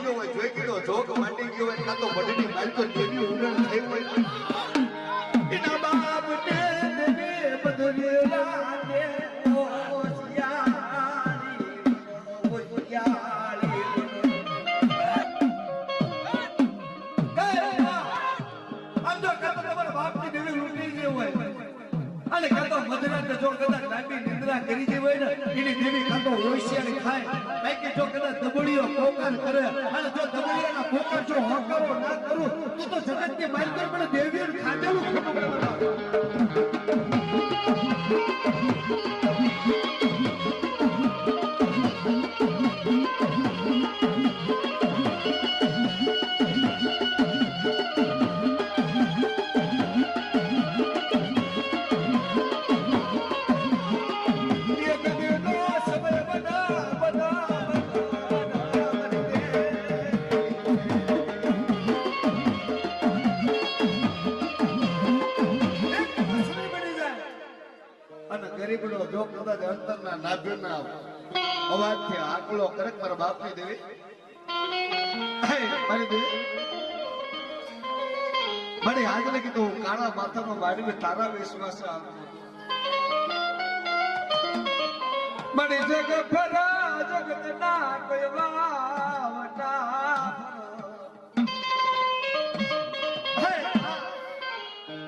ગયો હોય જોઈ ગયો જોગ માંડી ગયો હોય કાં તો બઢની માલકો દેવી ઉડણ થઈ હોય એના બાપ ને દેવે બદલેલા દે અને કાતો મધરાત જો કદાચ લાંબી નિંદ્રા કરી દી હોય ને એની દેવી કાતો હોશિયારી ખાય બાકી જો કદાચ દબડીઓ પોકાર કરે અને જો દબડીઓના પોકાર જો હકારો ના કરું તો જગતની માલકર પણ દેવીઓ ખાધેલું ગરીબડો જો કદાચ અંતરના નાભ્યના અવાજથી આકલો કરે મારા બાપની દેવી મારી દેવી મને આજ લગી તો કાળા માથામાં વાડીને તારા વિશ્વાસ મને જગ ફરા જગત ના કોઈ વાવટા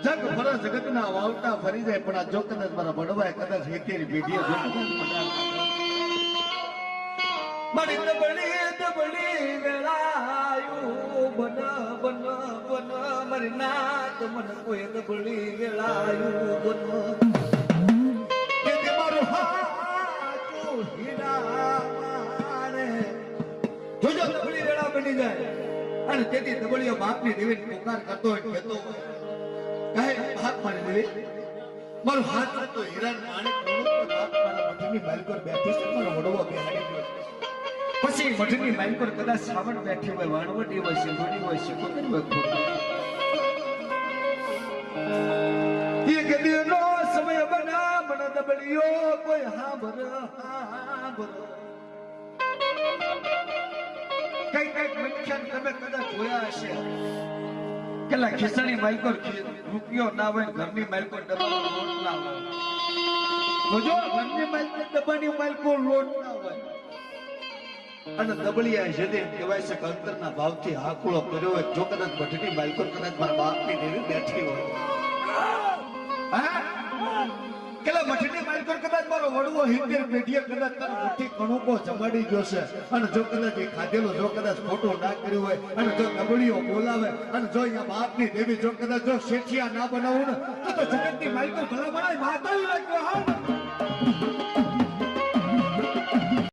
જગ ફરા જગત ના વાવટા ફરી જાય પણ આ જો કદાચ મારા બડવાય કદાચ હેકેરી પેઢીએ મારી દબડી વેળાયું બન બન બન મારી નાત મન કોઈ દબડી વેળાયું બન કે મારું હાચું હીરા મારે જોજો દબડી વેળા બની જાય અને તેથી દબડીઓ બાપની દેવી પુકાર કરતો હોય કહેતો કહે હાથ મારી દેવી મારું હાથ તો હીરા માણેક બાપ મારા મઠની બાલકોર બેઠી છે મારો વડવો બેહાડી ગયો પછી મઠની બાલકોર કદાચ સાવણ બેઠી હોય વાણવટી હોય સિંધુડી હોય સિકોતર હોય એ ગદીનો સમય બના મન દબડિયો કોઈ હાબર કઈ મનુષ્ય તમે કદાચ જોયા હશે કેલા ખિસ્સાની માલકોર રૂપિયો ના હોય ઘરની માલકોર ડબ્બાનો લોટ ના હોય જોજો ઘરની માલકોર ડબ્બાની માલકોર લોટ ના હોય અને દબળિયા જદે કહેવાય છે કે અંતરના ભાવથી હાકુળો કર્યો હોય જો કદાચ ભઠની માલકોર કદાચ મારા બાપની દેવી બેઠી હોય કેલા મઠની માલકોર કદાચ મારો વડવો હિંદેર પેઢીએ કદાચ તારો મુઠ્ઠી કણુકો જમાડી ગયો છે અને જો કદાચ એ ખાધેલો જો કદાચ ખોટો ના કર્યું હોય અને જો દબડીઓ બોલાવે અને જો અહીંયા બાપની દેવી જો કદાચ જો શેઠિયા ના બનાવું ને તો જગતની માલકોર ભલા બનાય માતા લાગ્યો હા